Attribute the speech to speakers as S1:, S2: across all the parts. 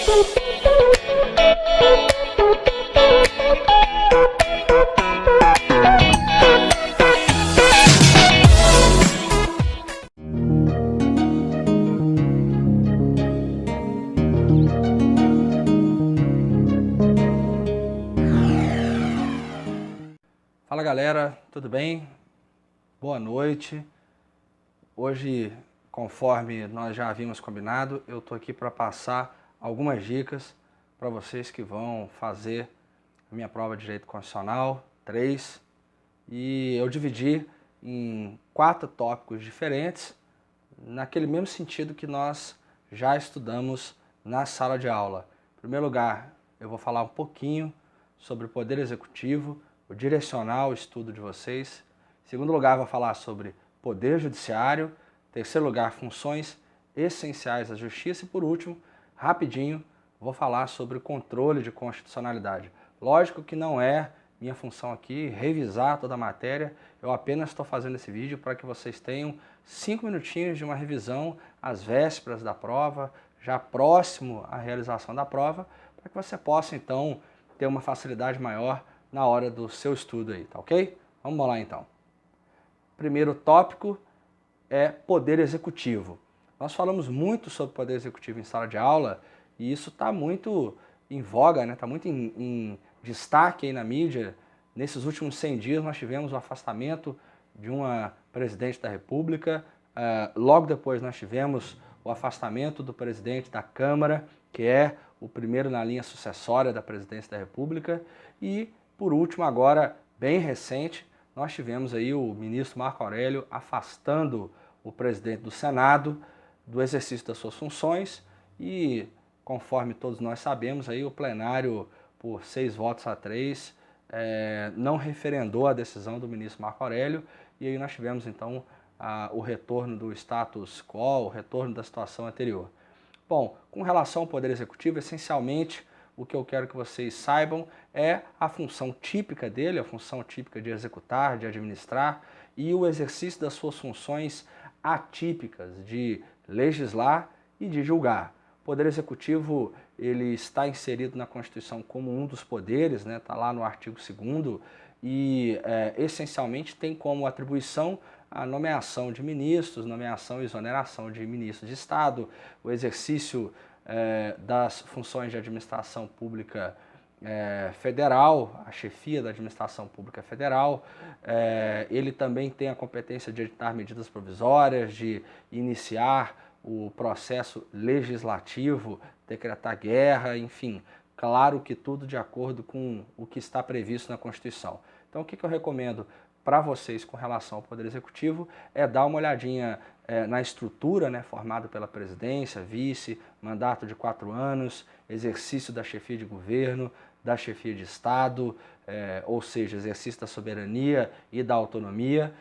S1: Fala galera, tudo bem? Boa noite. Hoje, conforme nós já havíamos combinado, eu estou aqui para passar algumas dicas para vocês que vão fazer a minha prova de Direito Constitucional 3, e eu dividi em 4 tópicos diferentes, naquele mesmo sentido que nós já estudamos na sala de aula. Em primeiro lugar, eu vou falar um pouquinho sobre o Poder Executivo, o direcionar o estudo de vocês. Em segundo lugar, vou falar sobre Poder Judiciário. Em terceiro lugar, funções essenciais da Justiça. E por último, rapidinho, vou falar sobre controle de constitucionalidade. Lógico que não é minha função aqui revisar toda a matéria, eu apenas estou fazendo esse vídeo para que vocês tenham 5 minutinhos de uma revisão às vésperas da prova, já próximo à realização da prova, para que você possa então ter uma facilidade maior na hora do seu estudo aí, tá ok? Vamos lá então. Primeiro tópico é Poder Executivo. Nós falamos muito sobre Poder Executivo em sala de aula e isso está muito em voga, né? Está muito em destaque aí na mídia. Nesses últimos 100 dias nós tivemos o afastamento de uma presidente da República, logo depois nós tivemos o afastamento do presidente da Câmara, que é o primeiro na linha sucessória da presidência da República, e por último, agora, bem recente, nós tivemos aí o ministro Marco Aurélio afastando o presidente do Senado do exercício das suas funções e, conforme todos nós sabemos, aí o plenário, por 6 votos a 3, não referendou a decisão do ministro Marco Aurélio, e aí nós tivemos então o retorno do status quo, o retorno da situação anterior. Bom, com relação ao Poder Executivo, essencialmente, o que eu quero que vocês saibam é a função típica dele, a função típica de executar, de administrar, e o exercício das suas funções atípicas de legislar e de julgar. O Poder Executivo ele está inserido na Constituição como um dos poderes, né? Está lá no artigo 2º, e essencialmente tem como atribuição a nomeação de ministros, nomeação e exoneração de ministros de Estado, o exercício das funções de administração pública federal, a chefia da administração pública federal. Ele também tem a competência de editar medidas provisórias, de iniciar o processo legislativo, decretar guerra, enfim, claro que tudo de acordo com o que está previsto na Constituição. Então o que eu recomendo para vocês com relação ao Poder Executivo é dar uma olhadinha na estrutura, né, formada pela presidência, vice, mandato de 4 anos, exercício da chefia de governo, da chefia de Estado, ou seja, exercício da soberania e da autonomia,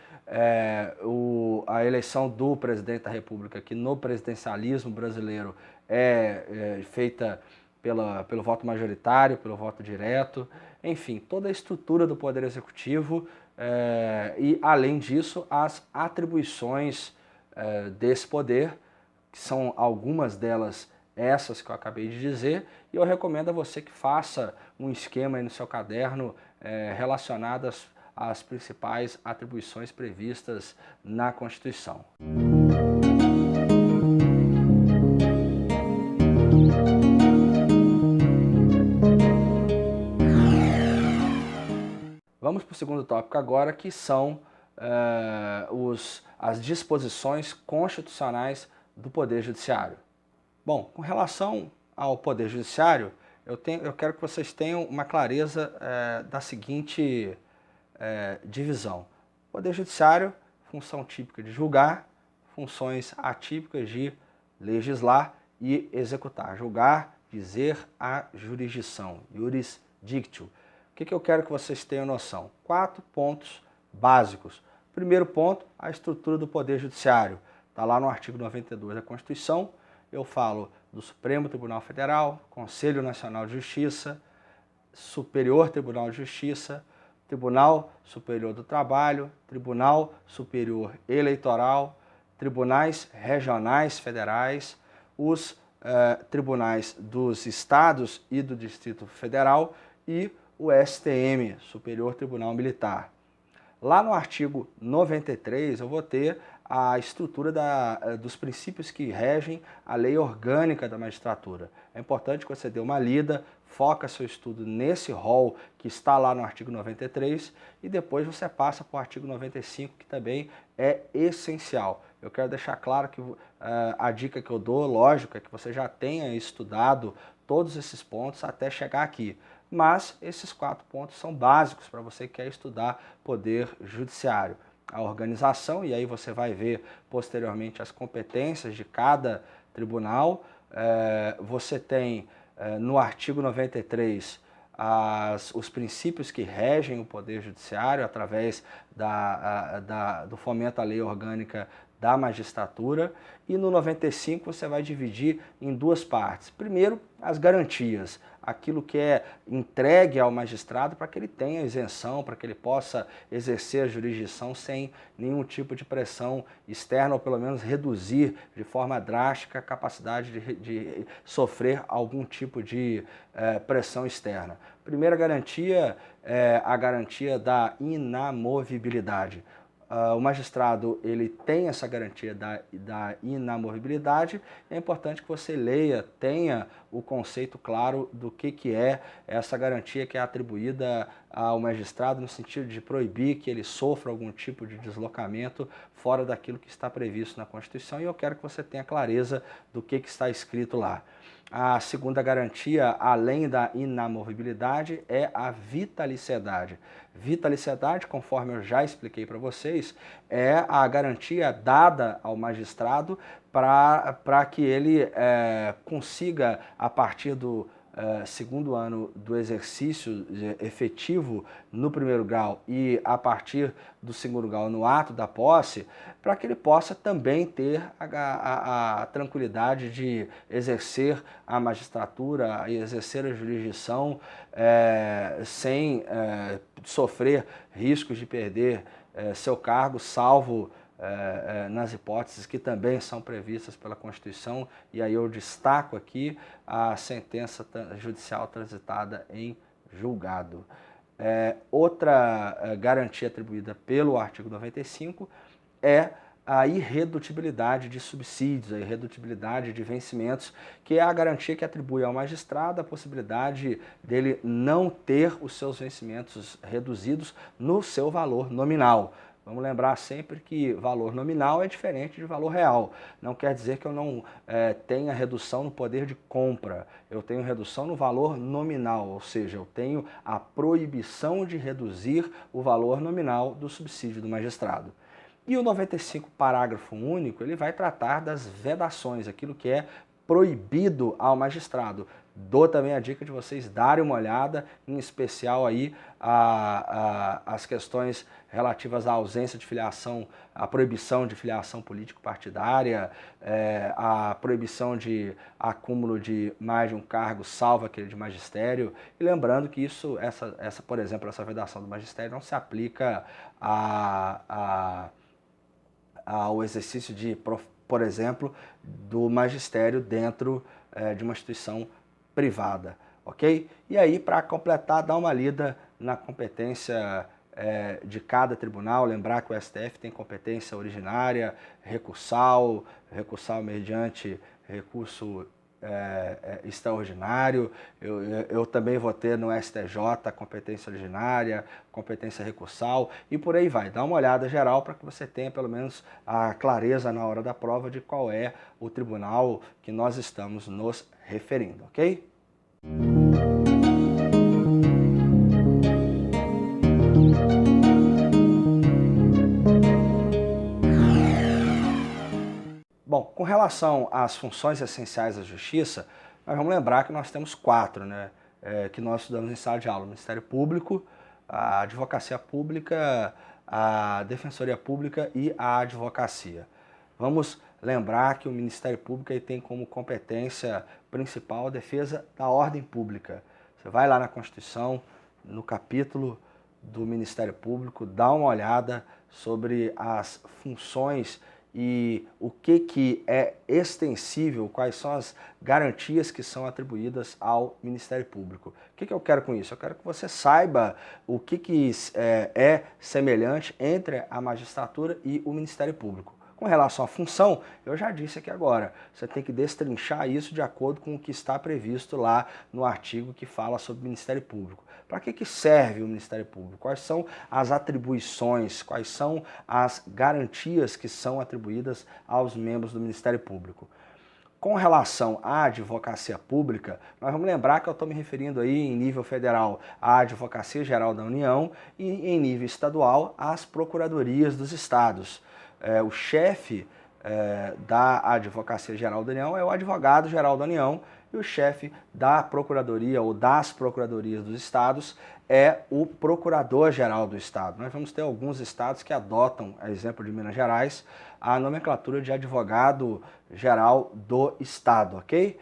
S1: a eleição do presidente da República, que no presidencialismo brasileiro é feita pelo voto majoritário, pelo voto direto, enfim, toda a estrutura do Poder Executivo e, além disso, as atribuições desse poder, que são algumas delas essas que eu acabei de dizer, e eu recomendo a você que faça um esquema aí no seu caderno relacionado às principais atribuições previstas na Constituição. Vamos para o segundo tópico agora, que são as disposições constitucionais do Poder Judiciário. Bom, com relação ao Poder Judiciário, eu quero que vocês tenham uma clareza da seguinte divisão. Poder Judiciário, função típica de julgar, funções atípicas de legislar e executar. Julgar, dizer a jurisdição, iuris dictio. O que eu quero que vocês tenham noção? 4 pontos básicos. Primeiro ponto, a estrutura do Poder Judiciário. Está lá no artigo 92 da Constituição. Eu falo do Supremo Tribunal Federal, Conselho Nacional de Justiça, Superior Tribunal de Justiça, Tribunal Superior do Trabalho, Tribunal Superior Eleitoral, tribunais regionais federais, os tribunais dos estados e do Distrito Federal e o STM, Superior Tribunal Militar. Lá no artigo 93 eu vou ter a estrutura dos princípios que regem a lei orgânica da magistratura. É importante que você dê uma lida, foca seu estudo nesse rol que está lá no artigo 93 e depois você passa para o artigo 95, que também é essencial. Eu quero deixar claro que a dica que eu dou, lógico, é que você já tenha estudado todos esses pontos até chegar aqui. Mas esses 4 pontos são básicos para você que quer estudar poder judiciário. A organização, e aí você vai ver posteriormente as competências de cada tribunal. Você tem no artigo 93 os princípios que regem o poder judiciário através do fomento à lei orgânica da magistratura, e no 95 você vai dividir em 2 partes. Primeiro, as garantias, aquilo que é entregue ao magistrado para que ele tenha isenção, para que ele possa exercer a jurisdição sem nenhum tipo de pressão externa, ou pelo menos reduzir de forma drástica a capacidade de sofrer algum tipo de pressão externa. Primeira garantia é a garantia da inamovibilidade. O magistrado ele tem essa garantia da inamovibilidade. É importante que você leia, tenha o conceito claro do que é essa garantia que é atribuída ao magistrado no sentido de proibir que ele sofra algum tipo de deslocamento fora daquilo que está previsto na Constituição, e eu quero que você tenha clareza do que está escrito lá. A segunda garantia, além da inamovibilidade, é a vitaliciedade. Vitaliciedade, conforme eu já expliquei para vocês, é a garantia dada ao magistrado para que ele consiga, a partir do segundo ano do exercício efetivo no primeiro grau e a partir do segundo grau no ato da posse, para que ele possa também ter a tranquilidade de exercer a magistratura e exercer a jurisdição sem sofrer riscos de perder seu cargo, salvo nas hipóteses que também são previstas pela Constituição, e aí eu destaco aqui a sentença judicial transitada em julgado. Outra garantia atribuída pelo artigo 95 é a irredutibilidade de subsídios, a irredutibilidade de vencimentos, que é a garantia que atribui ao magistrado a possibilidade dele não ter os seus vencimentos reduzidos no seu valor nominal. Vamos lembrar sempre que valor nominal é diferente de valor real. Não quer dizer que eu não tenha redução no poder de compra. Eu tenho redução no valor nominal, ou seja, eu tenho a proibição de reduzir o valor nominal do subsídio do magistrado. E o 95, parágrafo único, ele vai tratar das vedações, aquilo que é proibido ao magistrado. Dou também a dica de vocês darem uma olhada, em especial aí as questões relativas à ausência de filiação, a proibição de filiação político-partidária, a proibição de acúmulo de mais de um cargo, salvo aquele de magistério. E lembrando que isso, por exemplo, essa vedação do magistério não se aplica ao exercício de, por exemplo, do magistério dentro de uma instituição privada, ok? E aí, para completar, dá uma lida na competência de cada tribunal, lembrar que o STF tem competência originária, recursal mediante recurso extraordinário. Eu também vou ter no STJ competência originária, competência recursal e por aí vai. Dá uma olhada geral para que você tenha pelo menos a clareza na hora da prova de qual é o tribunal que nós estamos nos referindo, ok? Bom, com relação às funções essenciais da Justiça, nós vamos lembrar que nós temos 4, né, que nós estudamos em sala de aula: o Ministério Público, a Advocacia Pública, a Defensoria Pública e a Advocacia. Vamos lembrar que o Ministério Público ele tem como competência principal a defesa da ordem pública. Você vai lá na Constituição, no capítulo do Ministério Público, dá uma olhada sobre as funções e o que é extensível, quais são as garantias que são atribuídas ao Ministério Público. O que eu quero com isso? Eu quero que você saiba o que é semelhante entre a magistratura e o Ministério Público. Com relação à função, eu já disse aqui agora, você tem que destrinchar isso de acordo com o que está previsto lá no artigo que fala sobre o Ministério Público. Para que serve o Ministério Público? Quais são as atribuições, quais são as garantias que são atribuídas aos membros do Ministério Público? Com relação à advocacia pública, nós vamos lembrar que eu estou me referindo aí em nível federal à Advocacia Geral da União e em nível estadual às procuradorias dos estados. O chefe da Advocacia Geral da União é o Advogado-Geral da União e o chefe da Procuradoria ou das Procuradorias dos estados é o Procurador-Geral do Estado. Nós vamos ter alguns estados que adotam, a exemplo de Minas Gerais, a nomenclatura de Advogado-Geral do Estado, ok?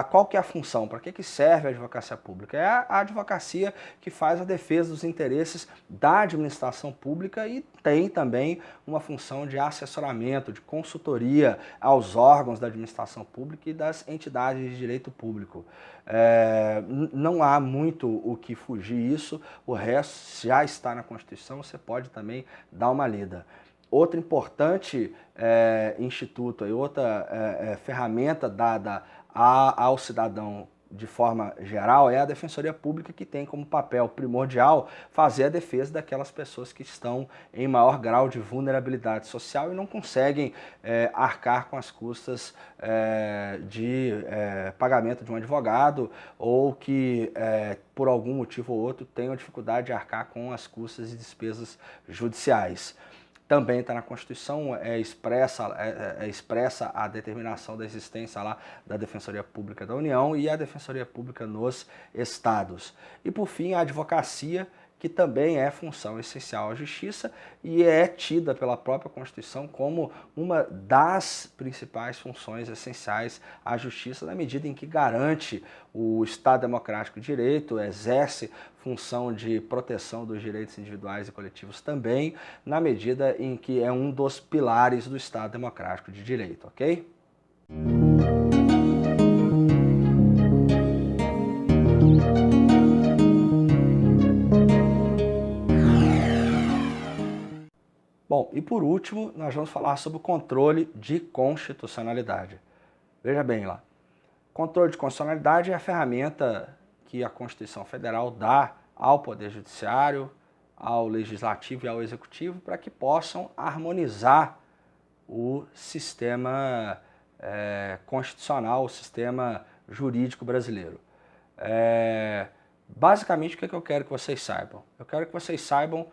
S1: Qual que é a função? Para que serve a advocacia pública? É a advocacia que faz a defesa dos interesses da administração pública e tem também uma função de assessoramento, de consultoria aos órgãos da administração pública e das entidades de direito público. Não há muito o que fugir isso, o resto já está na Constituição, você pode também dar uma lida. Outro importante instituto, outra ferramenta dada ao cidadão de forma geral é a Defensoria Pública, que tem como papel primordial fazer a defesa daquelas pessoas que estão em maior grau de vulnerabilidade social e não conseguem arcar com as custas de pagamento de um advogado ou que, por algum motivo ou outro, tenham dificuldade de arcar com as custas e despesas judiciais. Também está na Constituição, expressa a determinação da existência lá da Defensoria Pública da União e a Defensoria Pública nos estados. E por fim, a advocacia, que também é função essencial à justiça e é tida pela própria Constituição como uma das principais funções essenciais à justiça, na medida em que garante o Estado Democrático de Direito, exerce função de proteção dos direitos individuais e coletivos também, na medida em que é um dos pilares do Estado Democrático de Direito, ok? Bom, e por último, nós vamos falar sobre o controle de constitucionalidade. Veja bem lá, controle de constitucionalidade é a ferramenta que a Constituição Federal dá ao Poder Judiciário, ao Legislativo e ao Executivo para que possam harmonizar o sistema constitucional, o sistema jurídico brasileiro. Basicamente, o que eu quero que vocês saibam? Eu quero que vocês saibam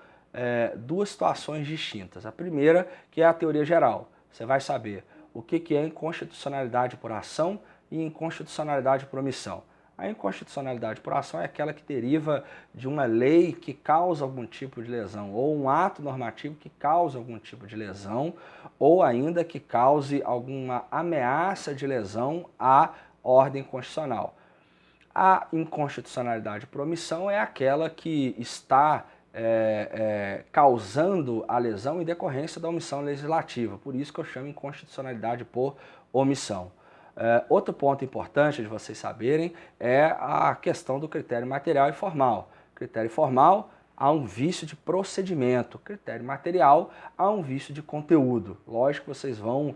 S1: duas situações distintas. A primeira, que é a teoria geral. Você vai saber o que é inconstitucionalidade por ação e inconstitucionalidade por omissão. A inconstitucionalidade por ação é aquela que deriva de uma lei que causa algum tipo de lesão, ou um ato normativo que causa algum tipo de lesão, ou ainda que cause alguma ameaça de lesão à ordem constitucional. A inconstitucionalidade por omissão é aquela que está causando a lesão em decorrência da omissão legislativa. Por isso que eu chamo inconstitucionalidade por omissão. Outro ponto importante de vocês saberem é a questão do critério material e formal. Critério formal, há um vício de procedimento. Critério material, há um vício de conteúdo. Lógico que vocês vão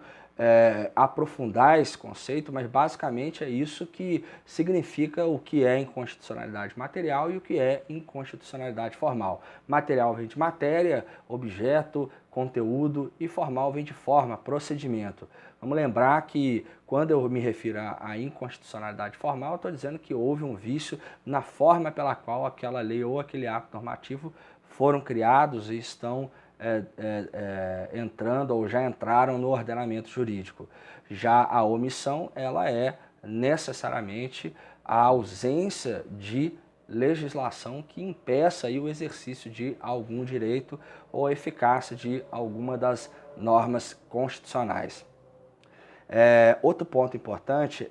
S1: aprofundar esse conceito, mas basicamente é isso que significa o que é inconstitucionalidade material e o que é inconstitucionalidade formal. Material vem de matéria, objeto, conteúdo, e formal vem de forma, procedimento. Vamos lembrar que quando eu me refiro à inconstitucionalidade formal, eu estou dizendo que houve um vício na forma pela qual aquela lei ou aquele ato normativo foram criados e estão entrando ou já entraram no ordenamento jurídico. Já a omissão, ela é necessariamente a ausência de legislação que impeça aí o exercício de algum direito ou a eficácia de alguma das normas constitucionais. Outro ponto importante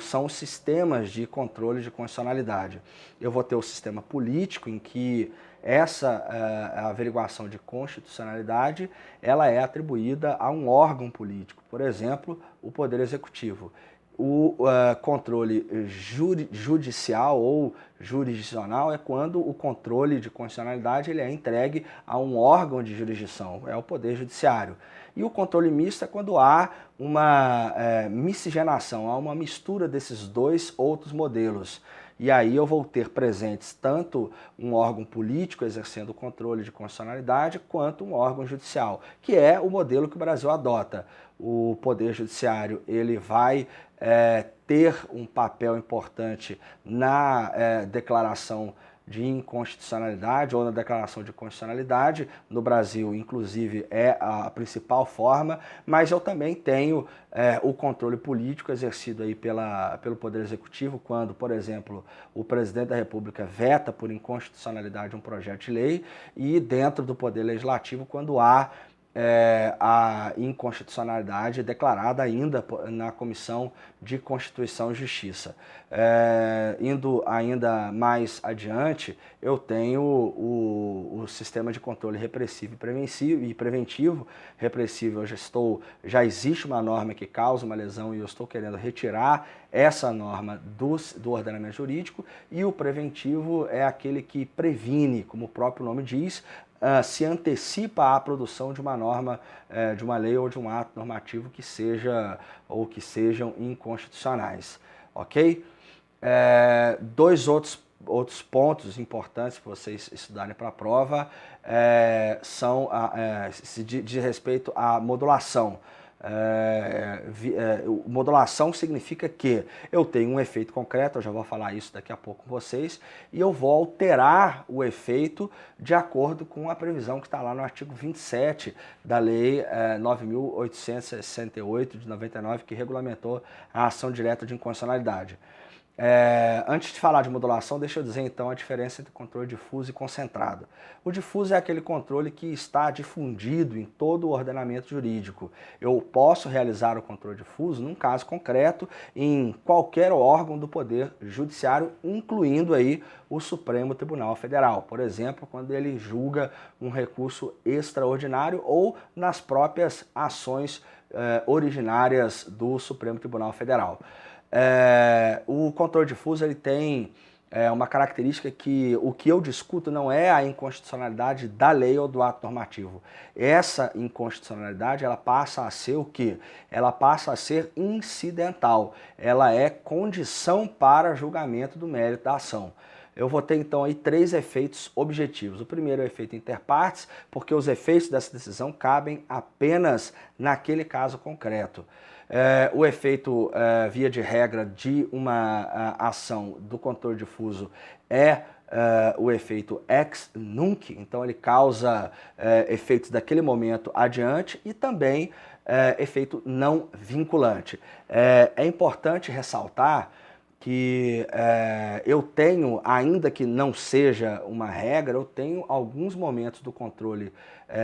S1: são os sistemas de controle de constitucionalidade. Eu vou ter o sistema político, em que essa averiguação de constitucionalidade ela é atribuída a um órgão político, por exemplo, o Poder Executivo. O controle judicial ou jurisdicional é quando o controle de constitucionalidade ele é entregue a um órgão de jurisdição, é o Poder Judiciário. E o controle misto é quando há uma miscigenação, há uma mistura desses dois outros modelos. E aí eu vou ter presentes tanto um órgão político exercendo o controle de constitucionalidade, quanto um órgão judicial, que é o modelo que o Brasil adota. O Poder Judiciário ele vai ter um papel importante na declaração de inconstitucionalidade ou na declaração de constitucionalidade. No Brasil, inclusive, é a principal forma, mas eu também tenho o controle político exercido aí pelo Poder Executivo, quando, por exemplo, o presidente da República veta por inconstitucionalidade um projeto de lei, e dentro do Poder Legislativo, quando há a inconstitucionalidade declarada ainda na Comissão de Constituição e Justiça. Indo ainda mais adiante, eu tenho o sistema de controle repressivo e preventivo. Repressivo, já existe uma norma que causa uma lesão e eu estou querendo retirar essa norma do ordenamento jurídico, e o preventivo é aquele que previne, como o próprio nome diz, se antecipa à produção de uma norma, de uma lei ou de um ato normativo que seja ou que sejam inconstitucionais, ok? Dois outros pontos importantes para vocês estudarem para a prova são se diz respeito à modulação. Modulação significa que eu tenho um efeito concreto, eu já vou falar isso daqui a pouco com vocês, e eu vou alterar o efeito de acordo com a previsão que está lá no artigo 27 da Lei 9.868 de 99, que regulamentou a ação direta de inconstitucionalidade. Antes de falar de modulação, deixa eu dizer então a diferença entre controle difuso e concentrado. O difuso é aquele controle que está difundido em todo o ordenamento jurídico. Eu posso realizar o controle difuso num caso concreto em qualquer órgão do Poder Judiciário, incluindo aí o Supremo Tribunal Federal. Por exemplo, quando ele julga um recurso extraordinário ou nas próprias ações originárias do Supremo Tribunal Federal. O controle difuso ele tem uma característica que o que eu discuto não é a inconstitucionalidade da lei ou do ato normativo. Essa inconstitucionalidade ela passa a ser o quê? Ela passa a ser incidental. Ela é condição para julgamento do mérito da ação. Eu vou ter então aí 3 efeitos objetivos. O primeiro é o efeito interpartes, porque os efeitos dessa decisão cabem apenas naquele caso concreto. O efeito, via de regra, de uma ação do controle difuso é o efeito ex nunc, então ele causa efeitos daquele momento adiante, e também efeito não vinculante. É importante ressaltar que eu tenho, ainda que não seja uma regra, eu tenho alguns momentos do controle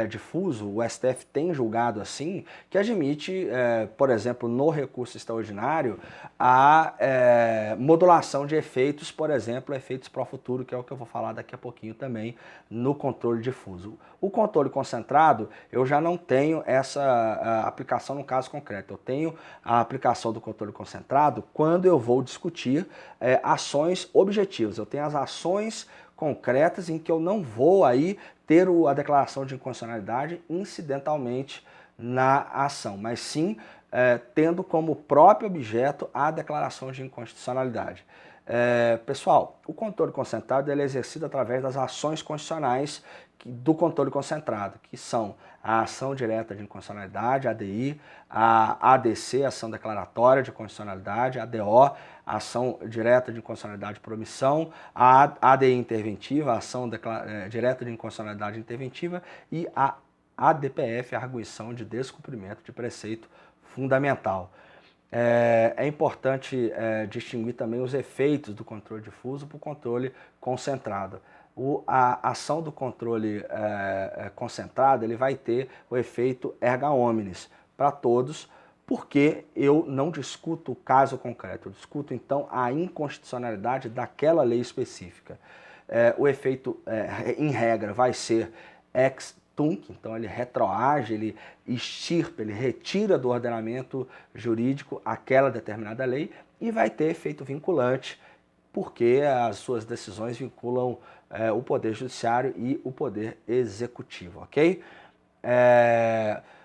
S1: difuso, o STF tem julgado assim, que admite, por exemplo, no recurso extraordinário, a modulação de efeitos, por exemplo, efeitos pro futuro, que é o que eu vou falar daqui a pouquinho também no controle difuso. O controle concentrado, eu já não tenho essa aplicação no caso concreto. Eu tenho a aplicação do controle concentrado quando eu vou discutir ações objetivas. Eu tenho as ações concretas em que eu não vou aí ter a declaração de inconstitucionalidade incidentalmente na ação, mas sim tendo como próprio objeto a declaração de inconstitucionalidade. Pessoal, o controle concentrado ele é exercido através das ações constitucionais do controle concentrado, que são a ação direta de inconstitucionalidade, ADI, a ADC, ação declaratória de constitucionalidade, a ADO, ação direta de inconstitucionalidade por omissão, a ADI interventiva, ação direta de inconstitucionalidade interventiva, e a ADPF, arguição de descumprimento de preceito fundamental. É importante distinguir também os efeitos do controle difuso para o controle concentrado. A ação do controle concentrado ele vai ter o efeito erga omnes para todos, porque eu não discuto o caso concreto, eu discuto então a inconstitucionalidade daquela lei específica. O efeito, em regra, vai ser ex tunc, então ele retroage, ele extirpa, ele retira do ordenamento jurídico aquela determinada lei e vai ter efeito vinculante, porque as suas decisões vinculam o Poder Judiciário e o Poder Executivo, ok?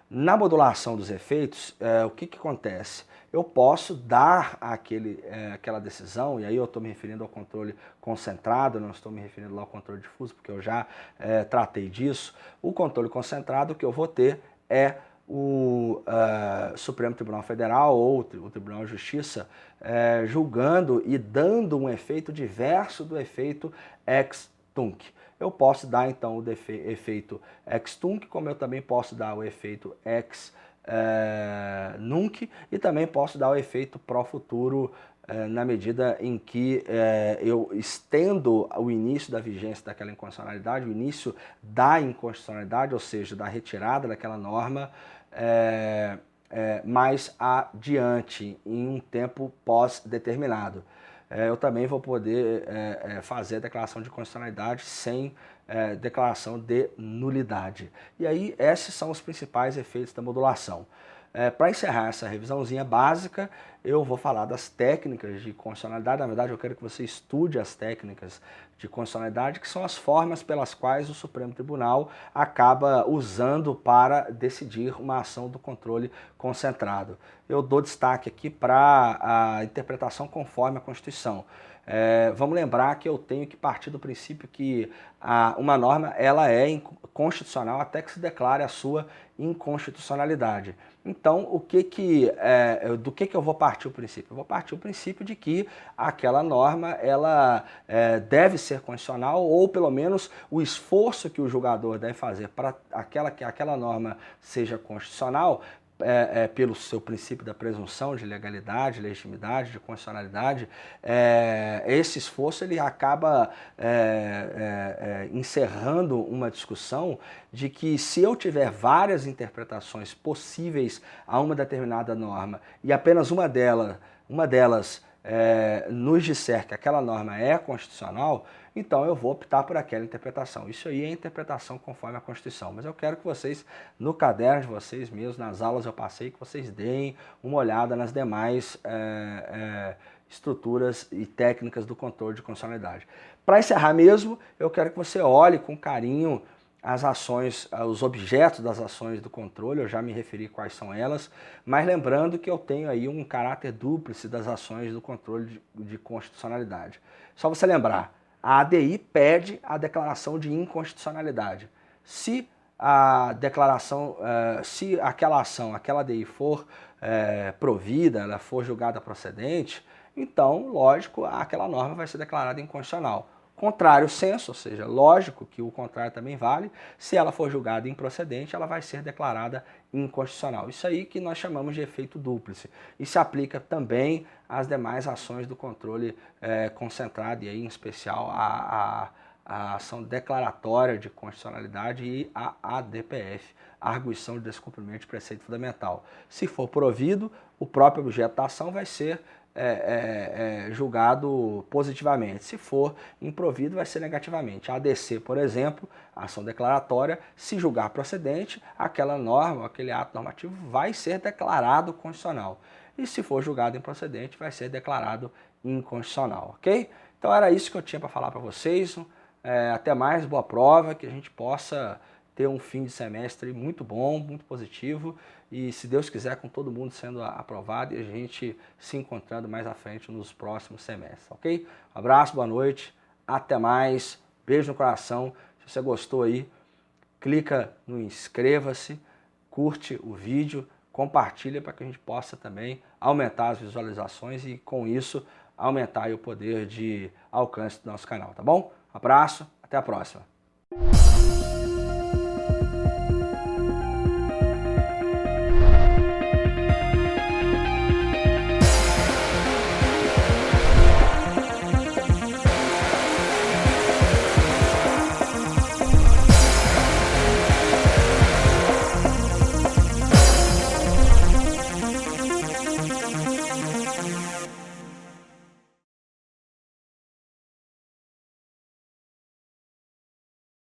S1: Na modulação dos efeitos, o que acontece? Eu posso dar aquela decisão, e aí eu estou me referindo ao controle concentrado, não estou me referindo lá ao controle difuso, porque eu já tratei disso. O controle concentrado, o que eu vou ter é o Supremo Tribunal Federal ou o Tribunal de Justiça julgando e dando um efeito diverso do efeito ex tunc. Eu posso dar então o efeito ex tunc, como eu também posso dar o efeito ex nunc e também posso dar o efeito pro futuro na medida em que eu estendo o início da vigência daquela inconstitucionalidade, o início da inconstitucionalidade, ou seja, da retirada daquela norma, mais adiante, em um tempo pós-determinado. Eu também vou poder fazer a declaração de constitucionalidade sem declaração de nulidade. E aí, esses são os principais efeitos da modulação. Para encerrar essa revisãozinha básica, eu vou falar das técnicas de constitucionalidade. Na verdade, eu quero que você estude as técnicas de constitucionalidade, que são as formas pelas quais o Supremo Tribunal acaba usando para decidir uma ação do controle concentrado. Eu dou destaque aqui para a interpretação conforme a Constituição. Vamos lembrar que eu tenho que partir do princípio que uma norma ela é inconstitucional até que se declare a sua inconstitucionalidade. Então, do que eu vou partir o princípio? Eu vou partir o princípio de que aquela norma ela deve ser constitucional, ou pelo menos o esforço que o julgador deve fazer para que aquela norma seja constitucional, pelo seu princípio da presunção de legalidade, legitimidade, de constitucionalidade, esse esforço ele acaba encerrando uma discussão de que se eu tiver várias interpretações possíveis a uma determinada norma e apenas uma delas nos disser que aquela norma é constitucional, então eu vou optar por aquela interpretação. Isso aí é interpretação conforme a Constituição. Mas eu quero que vocês, no caderno de vocês mesmos, nas aulas eu passei, que vocês deem uma olhada nas demais estruturas e técnicas do controle de constitucionalidade. Para encerrar mesmo, eu quero que você olhe com carinho as ações, os objetos das ações do controle, eu já me referi quais são elas, mas lembrando que eu tenho aí um caráter dúplice das ações do controle de constitucionalidade. Só você lembrar, a ADI pede a declaração de inconstitucionalidade. Se a declaração, se aquela ação, aquela ADI for provida, ela for julgada procedente, então, lógico, aquela norma vai ser declarada inconstitucional. Contrário senso, ou seja, lógico que o contrário também vale, se ela for julgada improcedente, ela vai ser declarada inconstitucional. Isso aí que nós chamamos de efeito dúplice. E se aplica também às demais ações do controle concentrado, e aí em especial a ação declaratória de constitucionalidade e a ADPF, arguição de descumprimento de preceito fundamental. Se for provido, o próprio objeto da ação vai ser julgado positivamente. Se for improvido, vai ser negativamente. A ADC, por exemplo, a ação declaratória, se julgar procedente, aquela norma, aquele ato normativo vai ser declarado constitucional. E se for julgado improcedente, vai ser declarado inconstitucional, ok? Então era isso que eu tinha para falar para vocês. Até mais, boa prova, que a gente possa ter um fim de semestre muito bom, muito positivo e, se Deus quiser, com todo mundo sendo aprovado e a gente se encontrando mais à frente nos próximos semestres, ok? Um abraço, boa noite, até mais, beijo no coração. Se você gostou aí, clica no inscreva-se, curte o vídeo, compartilha para que a gente possa também aumentar as visualizações e, com isso, aumentar aí o poder de alcance do nosso canal, tá bom? Um abraço, até a próxima.